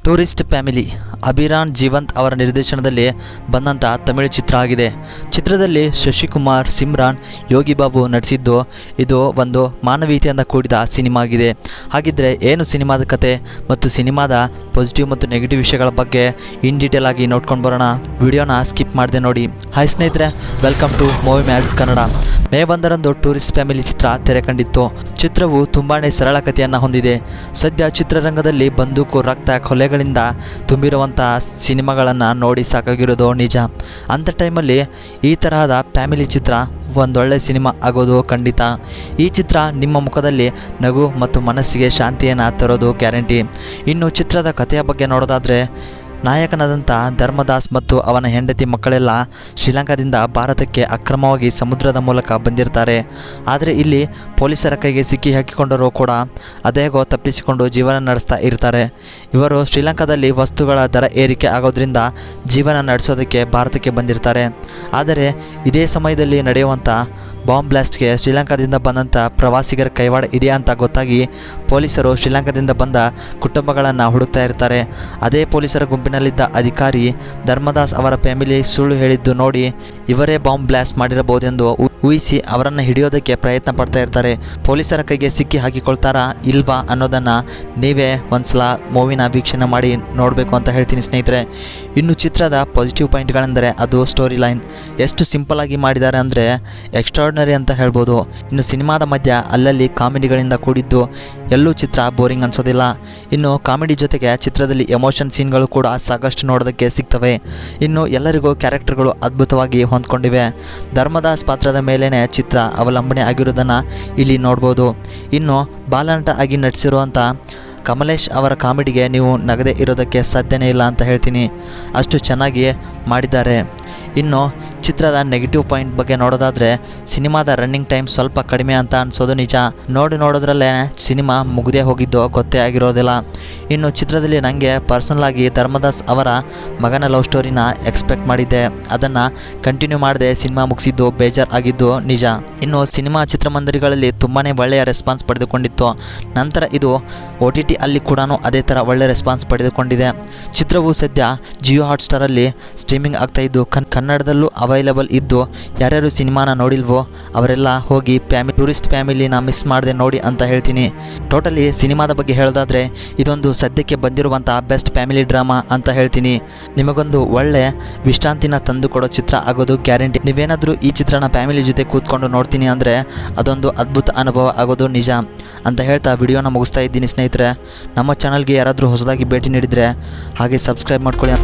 Tourist family ಅಭಿರಾನ್ Jeevanth ಅವರ ನಿರ್ದೇಶನದಲ್ಲಿ ಬಂದಂಥ ತಮಿಳು ಚಿತ್ರ ಆಗಿದೆ. ಚಿತ್ರದಲ್ಲಿ ಶಶಿಕುಮಾರ್, ಸಿಮ್ರಾನ್, ಯೋಗಿ ಬಾಬು ನಟಿಸಿದ್ದು ಇದು ಒಂದು ಮಾನವೀಯತೆಯಿಂದ ಕೂಡಿದ ಸಿನಿಮಾ ಆಗಿದೆ. ಹಾಗಿದ್ದರೆ ಏನು ಸಿನಿಮಾದ ಕತೆ ಮತ್ತು ಸಿನಿಮಾದ ಪಾಸಿಟಿವ್ ಮತ್ತು ನೆಗೆಟಿವ್ ವಿಷಯಗಳ ಬಗ್ಗೆ ಇನ್ ಡೀಟೇಲ್ ಆಗಿ ನೋಡ್ಕೊಂಡು ಬರೋಣ. ವಿಡಿಯೋನ ಸ್ಕಿಪ್ ಮಾಡದೆ ನೋಡಿ. ಹಾಯ್ ಸ್ನೇಹಿತರೆ, welcome to Movie Mags Kannada. May 1ರಂದು ಟೂರಿಸ್ಟ್ ಫ್ಯಾಮಿಲಿ ಚಿತ್ರ ತೆರೆ ಕಂಡಿತ್ತು. ಚಿತ್ರವು ತುಂಬಾ ಸರಳ ಕಥೆಯನ್ನು ಹೊಂದಿದೆ. ಸದ್ಯ ಚಿತ್ರರಂಗದಲ್ಲಿ ಬಂದೂಕು, ರಕ್ತ, ಕೊಲೆಗಳಿಂದ ತುಂಬಿರುವಂಥ ಸಿನಿಮಾಗಳನ್ನು ನೋಡಿ ಸಾಕಾಗಿರೋದು ನಿಜ. ಅಂಥ ಟೈಮಲ್ಲಿ ಈ ತರಹದ ಫ್ಯಾಮಿಲಿ ಚಿತ್ರ ಒಂದೊಳ್ಳೆ ಸಿನಿಮಾ ಆಗೋದು ಖಂಡಿತ. ಈ ಚಿತ್ರ ನಿಮ್ಮ ಮುಖದಲ್ಲಿ ನಗು ಮತ್ತು ಮನಸ್ಸಿಗೆ ಶಾಂತಿಯನ್ನು ತರೋದು ಗ್ಯಾರಂಟಿ. ಇನ್ನು ಚಿತ್ರದ ಕಥೆಯ ಬಗ್ಗೆ ನೋಡೋದಾದರೆ, ನಾಯಕನಾದಂಥ ಧರ್ಮದಾಸ್ ಮತ್ತು ಅವನ ಹೆಂಡತಿ ಮಕ್ಕಳೆಲ್ಲ ಶ್ರೀಲಂಕಾದಿಂದ ಭಾರತಕ್ಕೆ ಅಕ್ರಮವಾಗಿ ಸಮುದ್ರದ ಮೂಲಕ ಬಂದಿರ್ತಾರೆ. ಆದರೆ ಇಲ್ಲಿ ಪೊಲೀಸರ ಕೈಗೆ ಸಿಕ್ಕಿ ಹಾಕಿಕೊಂಡರೂ ಕೂಡ ಅದೇಗೋ ತಪ್ಪಿಸಿಕೊಂಡು ಜೀವನ ನಡೆಸ್ತಾ ಇರ್ತಾರೆ. ಇವರು ಶ್ರೀಲಂಕಾದಲ್ಲಿ ವಸ್ತುಗಳ ದರ ಏರಿಕೆ ಆಗೋದ್ರಿಂದ ಜೀವನ ನಡೆಸೋದಕ್ಕೆ ಭಾರತಕ್ಕೆ ಬಂದಿರ್ತಾರೆ. ಆದರೆ ಇದೇ ಸಮಯದಲ್ಲಿ ನಡೆಯುವಂಥ ಬಾಂಬ್ ಬ್ಲಾಸ್ಟ್ಗೆ ಶ್ರೀಲಂಕಾದಿಂದ ಬಂದಂಥ ಪ್ರವಾಸಿಗರ ಕೈವಾಡ ಇದೆ ಅಂತ ಗೊತ್ತಾಗಿ ಪೊಲೀಸರು ಶ್ರೀಲಂಕಾದಿಂದ ಬಂದ ಕುಟುಂಬಗಳನ್ನು ಹುಡುಕ್ತಾ ಇರ್ತಾರೆ. ಅದೇ ಪೊಲೀಸರ ಗುಂಪಿನಲ್ಲಿದ್ದ ಅಧಿಕಾರಿ ಧರ್ಮದಾಸ್ ಅವರ ಫ್ಯಾಮಿಲಿ ಸುಳ್ಳು ಹೇಳಿದ್ದು ನೋಡಿ ಇವರೇ ಬಾಂಬ್ ಬ್ಲಾಸ್ಟ್ ಮಾಡಿರಬಹುದೆಂದು ಊಹಿಸಿ ಅವರನ್ನು ಹಿಡಿಯೋದಕ್ಕೆ ಪ್ರಯತ್ನ ಪಡ್ತಾ ಇರ್ತಾರೆ. ಪೊಲೀಸರ ಕೈಗೆ ಸಿಕ್ಕಿ ಹಾಕಿಕೊಳ್ತಾರಾ ಇಲ್ವಾ ಅನ್ನೋದನ್ನು ನೀವೇ ಒಂದ್ಸಲ ಮೂವಿನ ವೀಕ್ಷಣೆ ಮಾಡಿ ನೋಡಬೇಕು ಅಂತ ಹೇಳ್ತೀನಿ ಸ್ನೇಹಿತರೆ. ಇನ್ನು ಚಿತ್ರದ ಪಾಸಿಟಿವ್ ಪಾಯಿಂಟ್ಗಳೆಂದರೆ ಅದು ಸ್ಟೋರಿ ಲೈನ್ ಎಷ್ಟು ಸಿಂಪಲ್ ಆಗಿ ಮಾಡಿದ್ದಾರೆ ಅಂದರೆ ಎಕ್ಸ್ಟ್ರಾರ್ಡಿನರಿ ಅಂತ ಹೇಳ್ಬೋದು. ಇನ್ನು ಸಿನಿಮಾದ ಮಧ್ಯ ಅಲ್ಲಲ್ಲಿ ಕಾಮಿಡಿಗಳಿಂದ ಕೂಡಿದ್ದು ಎಲ್ಲೂ ಚಿತ್ರ ಬೋರಿಂಗ್ ಅನಿಸೋದಿಲ್ಲ. ಇನ್ನು ಕಾಮಿಡಿ ಜೊತೆಗೆ ಚಿತ್ರದಲ್ಲಿ ಎಮೋಷನ್ ಸೀನ್ಗಳು ಕೂಡ ಸಾಕಷ್ಟು ನೋಡೋದಕ್ಕೆ ಸಿಗ್ತವೆ. ಇನ್ನು ಎಲ್ಲರಿಗೂ ಕ್ಯಾರೆಕ್ಟರ್ಗಳು ಅದ್ಭುತವಾಗಿ ಹೊಂದ್ಕೊಂಡಿವೆ. ಧರ್ಮದಾಸ್ ಪಾತ್ರದ ಮೇಲೇ ಚಿತ್ರ ಅವಲಂಬನೆ ಆಗಿರೋದನ್ನು ಇಲ್ಲಿ ನೋಡ್ಬೋದು. ಇನ್ನು ಬಾಲನಟ ಆಗಿ ನಟಿಸಿರುವಂಥ ಕಮಲೇಶ್ ಅವರ ಕಾಮಿಡಿಗೆ ನೀವು ನಗದೇ ಇರೋದಕ್ಕೆ ಸಾಧ್ಯನೇ ಇಲ್ಲ ಅಂತ ಹೇಳ್ತೀನಿ, ಅಷ್ಟು ಚೆನ್ನಾಗಿ ಮಾಡಿದ್ದಾರೆ. ಇನ್ನು ಚಿತ್ರದ ನೆಗೆಟಿವ್ ಪಾಯಿಂಟ್ ಬಗ್ಗೆ ನೋಡೋದಾದರೆ, ಸಿನಿಮಾದ ರನ್ನಿಂಗ್ ಟೈಮ್ ಸ್ವಲ್ಪ ಕಡಿಮೆ ಅಂತ ಅನಿಸೋದು ನಿಜ. ನೋಡೋದ್ರಲ್ಲೇ ಸಿನಿಮಾ ಮುಗಿದೇ ಹೋಗಿದ್ದು ಗೊತ್ತೇ ಆಗಿರೋದಿಲ್ಲ. ಇನ್ನು ಚಿತ್ರದಲ್ಲಿ ನನಗೆ ಪರ್ಸನಲ್ ಆಗಿ ಧರ್ಮದಾಸ್ ಅವರ ಮಗನ ಲವ್ ಸ್ಟೋರಿನ ಎಕ್ಸ್ಪೆಕ್ಟ್ ಮಾಡಿದ್ದೆ. ಅದನ್ನು ಕಂಟಿನ್ಯೂ ಮಾಡದೆ ಸಿನಿಮಾ ಮುಗಿಸಿದ್ದು ಬೇಜಾರು ಆಗಿದ್ದು ನಿಜ. ಇನ್ನು ಸಿನಿಮಾ ಚಿತ್ರಮಂದಿರಗಳಲ್ಲಿ ತುಂಬಾ ಒಳ್ಳೆಯ ರೆಸ್ಪಾನ್ಸ್ ಪಡೆದುಕೊಂಡಿತ್ತು. ನಂತರ ಇದು OTT ಅಲ್ಲಿ ಕೂಡ ಅದೇ ಥರ ಒಳ್ಳೆಯ ರೆಸ್ಪಾನ್ಸ್ ಪಡೆದುಕೊಂಡಿದೆ. ಚಿತ್ರವು ಸದ್ಯ ಜಿಯೋ ಹಾಟ್ಸ್ಟಾರಲ್ಲಿ ಸ್ಟ್ರೀಮಿಂಗ್ ಆಗ್ತಾಯಿದ್ದು ಕನ್ನಡದಲ್ಲೂ ಅವೈಲೇಬಲ್ ಇದ್ದು, ಯಾರ್ಯಾರು ಸಿನಿಮಾನ ನೋಡಿಲ್ವೋ ಅವರೆಲ್ಲ ಹೋಗಿ ಟೂರಿಸ್ಟ್ ಫ್ಯಾಮಿಲಿನ ಮಿಸ್ ಮಾಡದೆ ನೋಡಿ ಅಂತ ಹೇಳ್ತೀನಿ. ಟೋಟಲಿ ಸಿನಿಮಾದ ಬಗ್ಗೆ ಹೇಳೋದಾದರೆ ಇದೊಂದು ಸದ್ಯಕ್ಕೆ ಬಂದಿರುವಂಥ ಬೆಸ್ಟ್ ಫ್ಯಾಮಿಲಿ ಡ್ರಾಮಾ ಅಂತ ಹೇಳ್ತೀನಿ. ನಿಮಗೊಂದು ಒಳ್ಳೆ ವಿಶ್ರಾಂತಿನ ತಂದು ಕೊಡೋ ಚಿತ್ರ ಆಗೋದು ಗ್ಯಾರಂಟಿ. ನೀವೇನಾದರೂ ಈ ಚಿತ್ರನ ಫ್ಯಾಮಿಲಿ ಜೊತೆ ಕೂತ್ಕೊಂಡು ನೋಡ್ತೀನಿ ಅಂದರೆ ಅದೊಂದು ಅದ್ಭುತ ಅನುಭವ ಆಗೋದು ನಿಜ ಅಂತ ಹೇಳ್ತಾ ವಿಡಿಯೋನ ಮುಗಿಸ್ತಾ ಇದ್ದೀನಿ ಸ್ನೇಹಿತರೆ. ನಮ್ಮ ಚಾನಲ್ಗೆ ಯಾರಾದರೂ ಹೊಸದಾಗಿ ಭೇಟಿ ನೀಡಿದರೆ ಹಾಗೆ ಸಬ್ಸ್ಕ್ರೈಬ್ ಮಾಡ್ಕೊಳ್ಳಿ.